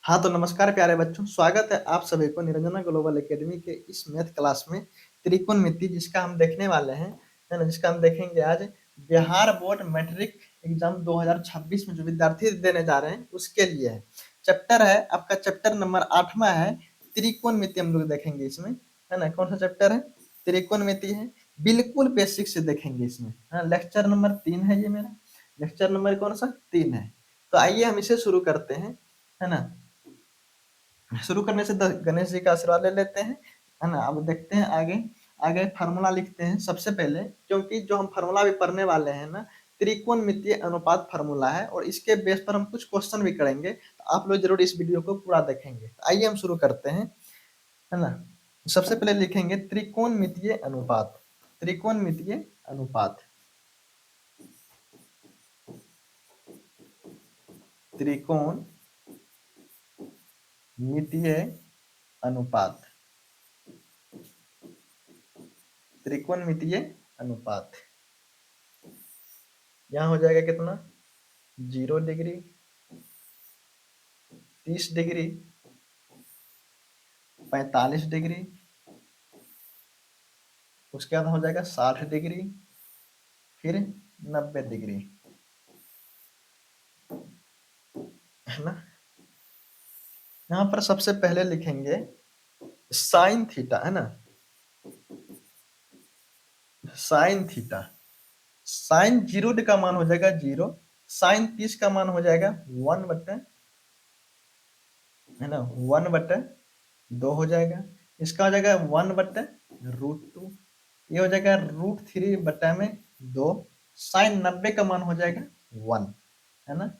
हाँ, तो नमस्कार प्यारे बच्चों, स्वागत है आप सभी को निरंजना ग्लोबल एकेडमी के इस मैथ क्लास में त्रिकोणमिति जिसका हम देखने वाले हैं, है ना? जिसका हम देखेंगे आज बिहार बोर्ड मैट्रिक एग्जाम 2026 में जो विद्यार्थी देने जा रहे हैं उसके लिए है। चैप्टर है आपका चैप्टर नंबर 8वां है, त्रिकोणमिति हम लोग देखेंगे इसमें, है ना? कौन सा चैप्टर है? त्रिकोणमिति है। बिल्कुल बेसिक से देखेंगे इसमें, हाँ, लेक्चर नंबर 3 है ये मेरा, लेक्चर नंबर कौन सा 3 है। तो आइए हम इसे शुरू करते हैं, है ना? शुरू करने से गणेश जी का आशीर्वाद ले लेते हैं, है ना? अब देखते हैं आगे। आगे फार्मूला लिखते हैं सबसे पहले, क्योंकि जो हम फार्मूला भी पढ़ने वाले हैं ना, त्रिकोणमितीय अनुपात फार्मूला है और इसके बेस पर हम कुछ क्वेश्चन भी करेंगे, तो आप लोग जरूर इस वीडियो को पूरा देखेंगे। तो आइए हम शुरू करते हैं, है ना? सबसे पहले लिखेंगे त्रिकोणमितीय अनुपात। त्रिकोणमितीय अनुपात, त्रिकोणमितीय अनुपात, त्रिकोणमितीय अनुपात। यहाँ हो जाएगा कितना? 0 डिग्री, 30 डिग्री, 45 डिग्री, उसके बाद हो जाएगा 60 डिग्री, फिर 90 डिग्री, है ना? यहाँ पर सबसे पहले लिखेंगे साइन थीटा, है ना? साइन थीटा, साइन 0 का मान हो जाएगा 0, साइन 30 का मान हो जाएगा 1 बटे, है ना, 1 बटे 2 हो जाएगा। इसका हो जाएगा 1 बटे √2, ये हो जाएगा √3 बटे में 2, साइन 90 का मान हो जाएगा 1, है ना,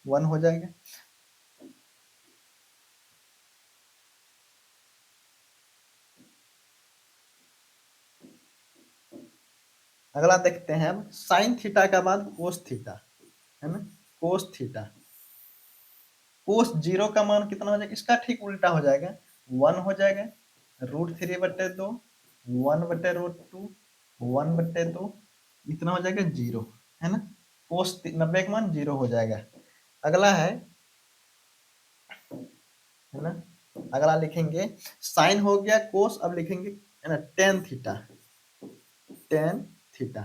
1 हो जाएगा। अगला देखते हैं अब साइन थीटा का बाद कोस थीटा, है ना, कोस थीटा। कोस 0 का मान कितना हो जाएगा? इसका ठीक उल्टा हो जाएगा, 1 हो जाएगा, √3 बटे 2, 1 बटे √2, 1 बटे 2, इतना हो जाएगा 0, है ना। कोस 90 का मान 0 हो जाएगा। अगला है ना, अगला लिखेंगे साइन हो गया, कोस अब लिखेंगे, है ना, tan theta. Tan theta,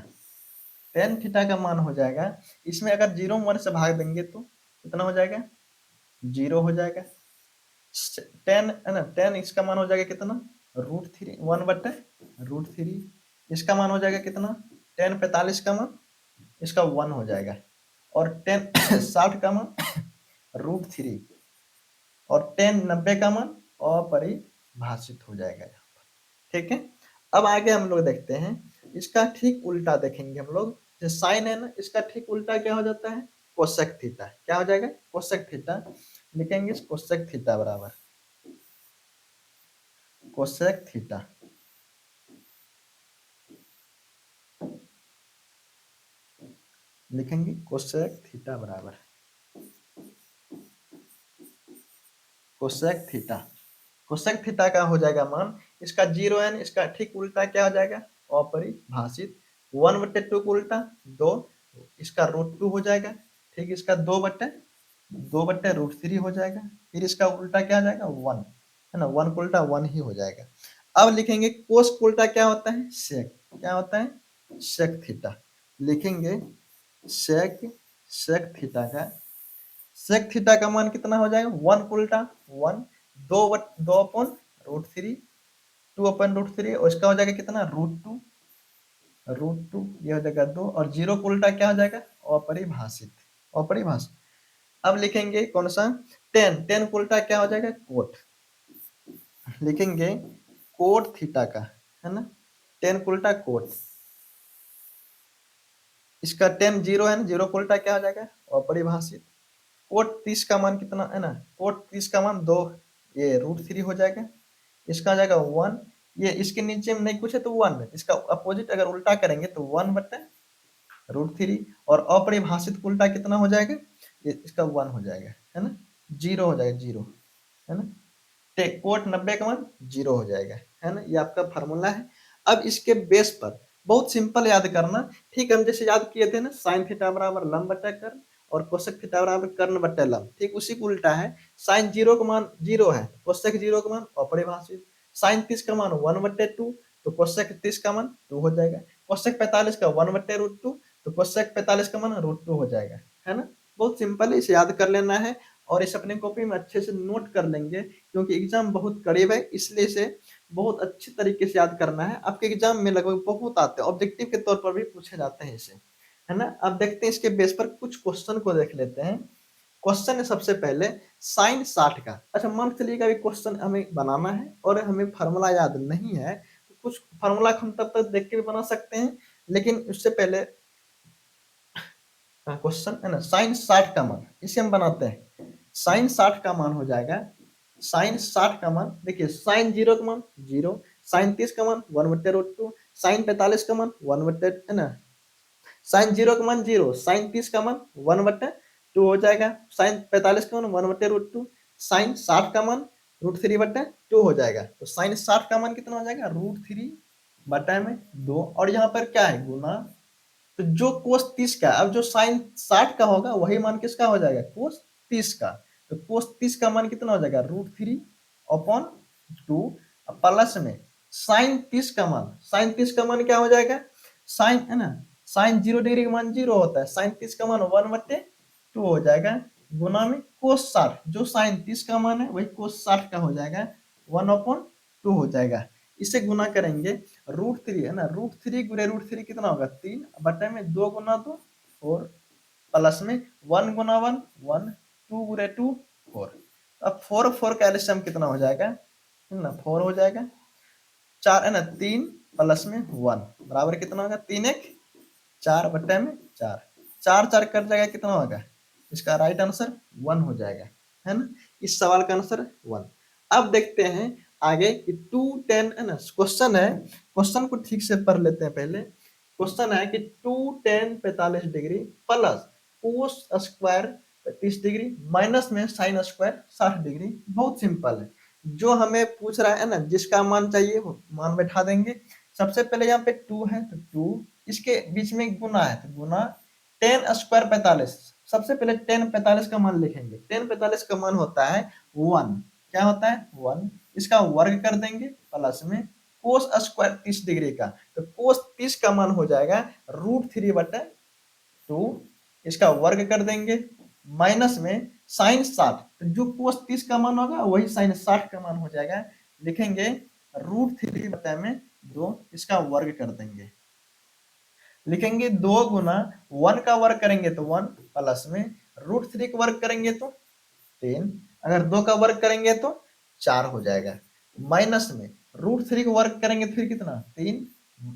tan theta का मान हो जाएगा, इसमें अगर 0 1 से भाग देंगे तो कितना हो जाएगा? 0 हो जाएगा। टेन, है ना, टेन इसका मान हो जाएगा कितना? √3, 1 बटे √3, इसका मान हो जाएगा कितना? टेन 45 का मान, इसका 1 हो जाएगा, और टेन 60 का मान √3, और टेन 90 का मान अपरिभाषित हो जाएगा यहाँ पर। ठीक है, अब आगे हम लोग देखते हैं, इसका ठीक उल्टा देखेंगे हम लोग। जो साइन है ना, इसका ठीक उल्टा क्या हो जाता है? Cosec theta. क्या हो जाएगा? Cosec theta. लिखेंगे कोसेक थीटा बराबर कोसेक थीटा। लिखेंगे कोसेक थीटा बराबर कोसेक थीटा। कोसेक थीटा का हो जाएगा मान, इसका 0 है, इसका ठीक उल्टा क्या हो जाएगा? अपरिभाषित। 1/2 को उल्टा 2, इसका √2 हो जाएगा, ठीक, इसका 2/√3 हो जाएगा, फिर इसका उल्टा क्या हो जाएगा? 1, है ना, 1 को उल्टा 1 ही हो जाएगा। अब लिखेंगे कोस को उल्टा क्या होता है? सेक। क्या होता है? Sec theta. लिखेंगे सेक, सेक थीटा का, सेक थीटा का मान कितना हो जाएगा? 1 को उल्टा 1, 2/√3, 2/√3, और इसका हो जाएगा कितना? √2, √2, ये हो जाएगा 2, और 0 को उल्टा क्या हो जाएगा? अपरिभाषित। अपरिभाषित। अब लिखेंगे कौन सा? टेन, टेन को उल्टा क्या हो जाएगा? कोट। लिखेंगे कोट थीटा का, है ना, टेन को उल्टा कोट। इसका टेन 0 है ना, 0 को उल्टा क्या हो जाएगा? अपरिभाषित। कोट 30 का मान कितना है ना? कोट 30 का मान 2, ये √3 हो जाएगा, इसका आ जाएगा 1, ये इसके नीचे में नहीं कुछ है तो 1, इसका अपोजिट अगर उल्टा करेंगे तो 1 बटे √3, और अपरिभाषित को उल्टा कितना हो जाएगा? ये इसका 1 हो जाएगा, है ना, 0 हो जाएगा, 0, है ना। कोट 90 का मान 0 हो जाएगा, है ना। ये आपका फार्मूला है। अब इसके बेस पर बहुत सिंपल याद करना, ठीक, हम जैसे याद किए थे ना, साइन थीटा बराबर लंब बटा कर्ल, और कोसेक थीटा बराबर कर्ण बट्टे लंब। ठीक उसी को उल्टा है, साइन 0 का मान 0 है, कोसेक 0 का मान अपरिभाषित, साइन 30 का मान 1/2, तो कोसेक 30 का मान 2 हो जाएगा, कोसेक 45 का 1/√2, तो कोसेक 45 का मान √2 हो जाएगा, है ना। बहुत सिंपल है, इसे याद कर लेना है और इसे अपने कॉपी में अच्छे से नोट कर लेंगे, क्योंकि एग्जाम बहुत करीब है, इसलिए इसे बहुत अच्छी तरीके से याद करना है। आपके एग्जाम में लगभग बहुत आते हैं, ऑब्जेक्टिव के तौर पर भी पूछे जाते हैं इसे, है ना। अब देखते हैं इसके बेस पर कुछ क्वेश्चन को देख लेते हैं। क्वेश्चन है सबसे पहले साइन 60 का। अच्छा मान के चलिएगा अभी क्वेश्चन हमें बनाना है और हमें फार्मूला याद नहीं है, तो कुछ फार्मूला हम तब तक देख के भी बना सकते हैं, लेकिन उससे पहले क्वेश्चन है ना, साइन 60 का मान इसे हम बनाते हैं। साइन 60 का मान हो जाएगा, साइन 60 का मान देखिए, साइन 0 का मान 0, साइन 30 का मान 1/√2, साइन 45 का मान 1/, है ना, साइन 0 का मान 0, साइन 30 का मान 1/2 हो जाएगा, साइन 45 का मान 1/√2, साइन 60 का मान √3/2 हो जाएगा। तो साइन 60 का मान कितना हो जाएगा, √3/2, और यहाँ पर क्या है, गुना। तो जो कोस 30 का, अब जो साइन 60 का होगा वही मान किसका हो जाएगा, कोस 30 का। तो कोस 30 का मान कितना हो जाएगा, √3/2, प्लस में साइन 30 का मान, साइन 30 का मान क्या हो जाएगा, साइन, है ना, साइन 0 डिग्री का मान 0 होता है, साइन 30 का मान 1/2 हो जाएगा, गुना में कोस 60, जो साइन 30 का मान है वही कोस 60 का हो जाएगा, 1/2 हो जाएगा। इसे गुना करेंगे, √3 है ना, √3 गुणे √3 कितना होगा, 3 बटे में 2 गुना 2 4, प्लस में 1 गुना 1 1, 2 गुणे 2 4। अब 4 4 का एलसीएम कितना हो जाएगा, है ना, 4 हो जाएगा, 4 है ना, 3 प्लस में 1 बराबर कितना होगा, 3 1 4 बटे में 4, 4 4 कट जाएगा, कितना होगा, इसका राइट आंसर 1 हो जाएगा, है ना। इस सवाल का आंसर 1। अब देखते हैं आगे कि 2tan, है ना, क्वेश्चन है, क्वेश्चन को ठीक से पढ़ लेते हैं पहले। क्वेश्चन है कि 2tan 45 degree plus cos square 30 degree minus में साइन स्क्वायर 60 डिग्री। बहुत सिंपल है, जो हमें पूछ रहा है ना, जिसका मान चाहिए वो मान बैठा देंगे। सबसे पहले यहाँ पे 2 है तो 2, इसके बीच में गुना है तो गुना, टेन स्क्वायर 45, सबसे पहले टेन 45 का मान लिखेंगे, टेन 45 का मान होता है 1, क्या होता है 1, इसका वर्ग कर देंगे, प्लस में कोस स्क्वायर 30 डिग्री का, तो कोस 30 का मान हो जाएगा √3/2, इसका वर्ग कर देंगे, माइनस में साइन 60, तो जो कोस 30 का मान होगा वही साइन 60 का मान हो जाएगा, लिखेंगे √3/2, इसका वर्ग कर देंगे, लिखेंगे 2 गुना 1 का वर्ग करेंगे तो 1, प्लस में √3 का वर्ग करेंगे तो 10, अगर 2 का वर्ग करेंगे तो 4 हो जाएगा, माइनस में √3 का वर्ग करेंगे तो फिर कितना 3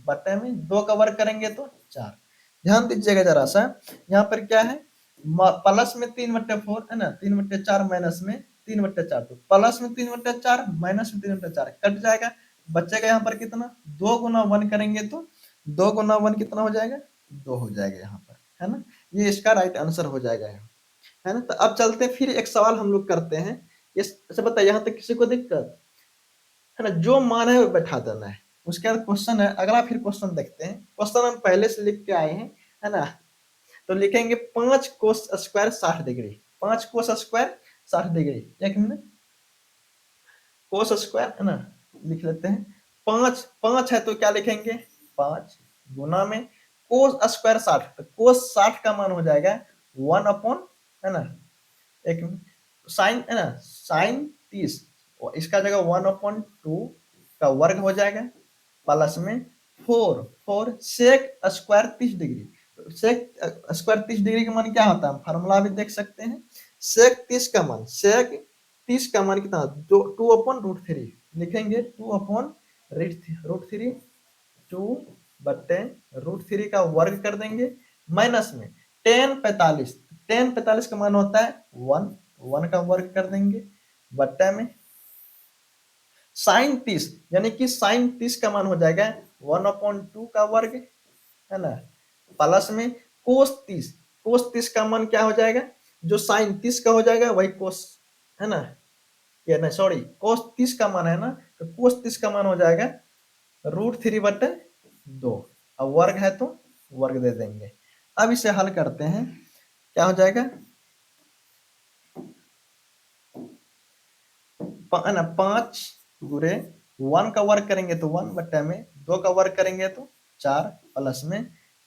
बटे में 2 का वर्ग करेंगे तो 4। ध्यान दीजिएगा जरा सा, यहाँ पर क्या है, प्लस में 3/4 है ना, 3/4 माइनस में 3/4, तो प्लस में 3/4 माइनस में 3/4 कट जाएगा, बचेगा यहाँ पर कितना, 2 गुना 1 करेंगे तो 2 गुना 1 कितना हो जाएगा, 2 हो जाएगा यहाँ पर, है ना। ये इसका राइट आंसर हो जाएगा, है ना। तो अब चलते हैं फिर एक सवाल हम लोग करते हैं, ये अच्छा बताइए यहाँ तक किसी को दिक्कत है ना, जो मान है वो बैठा देना है। उसके बाद क्वेश्चन है, अगला फिर क्वेश्चन देखते हैं, क्वेश्चन हम पहले से लिख के आए हैं, है ना। तो लिखेंगे 5 cos square 60 degree, 5 cos square 60 degree, एक मिनट, कोस स्क्वायर है ना, लिख लेते हैं, 5 5 है तो क्या लिखेंगे 5 गुना में कोस स्क्वायर 60, तो कोस 60 का मान हो जाएगा 1/, है ना, एक मिनट, साइन है ना, साइन 30, इसका जगह 1/2 का वर्ग हो जाएगा, प्लस में 4 4 sec square 30 degree, sec square 30 degree का मान क्या होता है, फार्मूला भी देख सकते हैं, सेक 30 का मान, सेक 30 का मान कितना, 2/√3, लिखेंगे 2/√3, 2 बट्टे √3 का वर्ग कर देंगे, माइनस में टेन 45 का मान होता है 1, 1 का वर्ग कर देंगे, बट्टे में साइन 30, यानी कि साइन 30 का मान हो जाएगा 1/2 का वर्ग, है ना, प्लस में कोस 30, कोस 30 का मान क्या हो जाएगा, जो साइन 30 का हो जाएगा वही कोस, है ना, ये नहीं सॉरी, कोस 30 का मान है ना, तो कोस 30 का मान हो जाएगा √3/2, अब वर्ग है तो वर्ग दे देंगे। अब इसे हल करते हैं, क्या हो जाएगा, है ना, 5 गुरे 1 का वर्ग करेंगे तो 1 बट्टा में 2 का वर्ग करेंगे तो 4 प्लस में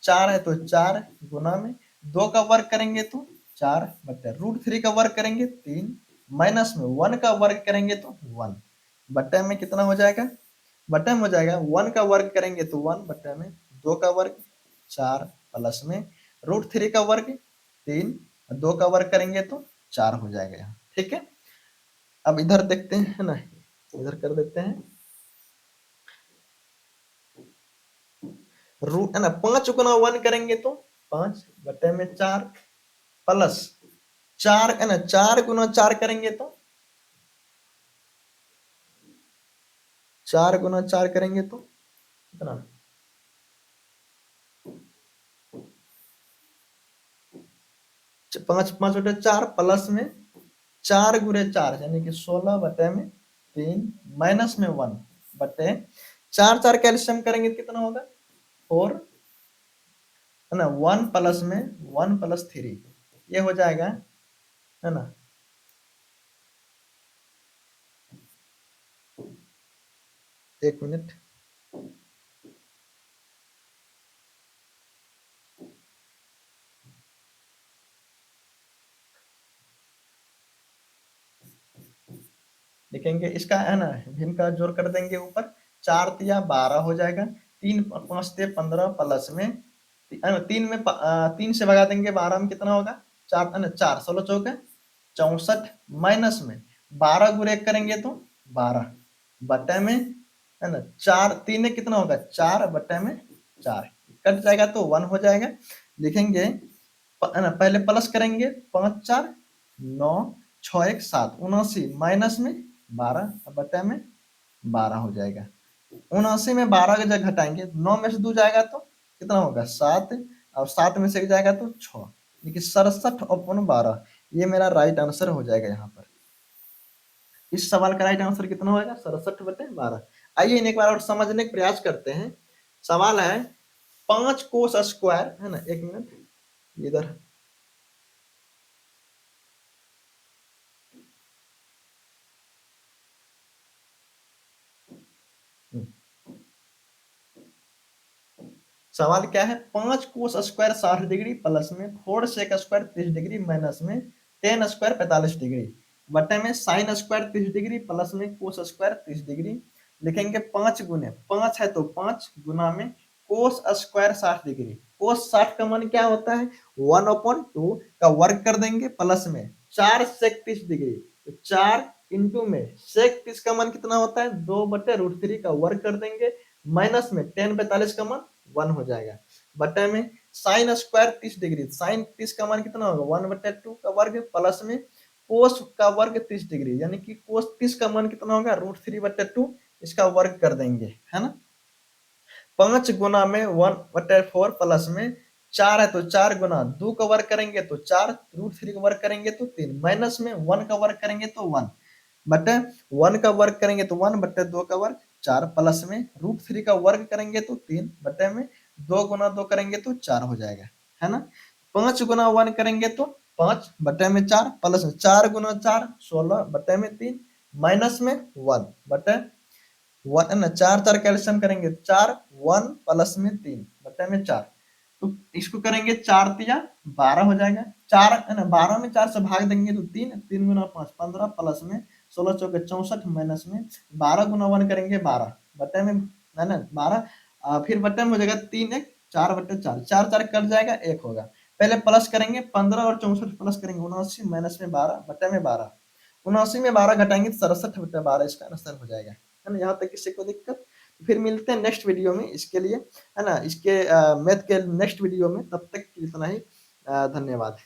4 है तो 4 गुना में 2 का वर्ग करेंगे तो 4 बट्टा √3 का वर्ग करेंगे 3 माइनस में 1 का वर्ग करेंगे तो 1 बट्टा में कितना हो जाएगा, बट्टा में हो जाएगा 1 का वर्ग करेंगे तो 1 बट्टा में 2 का वर्ग 4 प्लस में √3 का वर्ग 3 2 का वर्ग करेंगे तो 4 हो जाएगा यहाँ। ठीक है, अब इधर देखते हैं, है ना, इधर कर देते हैं, रूट, है ना, 5 गुना 1 करेंगे तो 5 बटे में 4 प्लस 4, है ना, 4 गुना 4 करेंगे तो 4 गुना 4 करेंगे तो कितना, 5 5 बटे 4 प्लस में 4 गुने 4 यानी कि 16 बटे में 3 माइनस में 1 बटे 4 4 कैल्शियम करेंगे तो कितना होगा 4, है ना, 1 प्लस में 1 प्लस 3 ये हो जाएगा, है ना, एक मिनट, लिखेंगे इसका, है ना, भिन्न का जोड़ कर देंगे ऊपर, 4 तिया 12 हो जाएगा, 3 5 ते 15 प्लस में 3 में 3 से भगा देंगे 12 में कितना होगा 4, है ना, 4 16 चौके 64 माइनस में 12 गुणे करेंगे तो 12 बटे में, है ना, 4 3 में कितना होगा 4 बटे में 4 कट जाएगा तो 1 हो जाएगा, लिखेंगे, है ना, पहले प्लस करेंगे 5 4 9 6 1 7 79 माइनस में 12 बटे में 12 हो जाएगा, 79 में 12 का जगह घटाएंगे 9 में से 2 जाएगा तो कितना होगा 7 और 7 में से 1 जाएगा तो 6, देखिए 67/12 ये मेरा राइट आंसर हो जाएगा यहाँ पर। इस सवाल का राइट आंसर कितना होगा 67/12। आइए एक बार और समझने का प्रयास करते हैं। सवाल है 5 कोस स्क्वायर, है ना, एक मिनट इधर, सवाल क्या है 5 कोस स्क्वायर 60 डिग्री प्लस में 4 सेक स्क्वायर 30 डिग्री माइनस में 10 स्क्वायर 45 डिग्री बटे में साइन स्क्वायर 30 डिग्री प्लस में कोस स्क्वायर 30 डिग्री, लिखेंगे 5 गुने 5 है तो 5 गुना में कोस स्क्वायर 60 डिग्री, कोस 60 का मान क्या होता है 1/2 का वर्ग कर देंगे प्लस में 4 सेक 30 डिग्री तो 4 इंटू में सेक 30 का मान कितना होता है 2/√3 का वर्ग कर देंगे माइनस में 10 45 का मान 1 हो जाएगा बटे में साइन स्क्वायर 30 डिग्री, साइन 30 का मान कितना होगा 1/2 का वर्ग प्लस में कोस का वर्ग 30 डिग्री यानी कि कोस 30 का मान कितना होगा √3/2 इसका वर्ग कर देंगे, है ना, 5 गुना में 1/4 प्लस में 4 है तो 4 गुना 2 का वर्ग करेंगे तो 4 √3 का वर्ग करेंगे तो 3 माइनस में 1 का वर्ग करेंगे तो 1 बटे 1 का वर्ग करेंगे तो 1 बटे 2 का वर्ग 4 प्लस में √3 का वर्ग करेंगे तो 3 बटे में 2 गुना 2 करेंगे तो 4 हो जाएगा, है ना, 5 गुना 1 करेंगे तो 5 बटे में 4 प्लस 4 गुना 4 16 बटे में 3 माइनस में 1 बटे 1, है ना, 4 4 कैल्शियम करेंगे 4 1 प्लस में 3 बटे में 4 तो इसको करेंगे 4 तिया 12 हो जाएगा, 4, है ना, 12 में 4 से भाग देंगे तो 3 3 गुना 5 15 प्लस में 16 चौके 64 माइनस में 12 गुना 1 करेंगे 12 बटे में, है ना, 12 फिर बटे में हो जाएगा 3 1 4 बटे 4 4 4 कट जाएगा 1 होगा, पहले प्लस करेंगे 15 और 64 प्लस करेंगे 79 माइनस में 12 बटे में 12, 79 में 12 घटाएंगे तो 67/12 इसका आंसर हो जाएगा, है ना, यहाँ तक किसी को दिक्कत, फिर मिलते हैं नेक्स्ट वीडियो में इसके लिए, है ना, इसके मैथ के नेक्स्ट वीडियो में, तब तक इतना ही, धन्यवाद।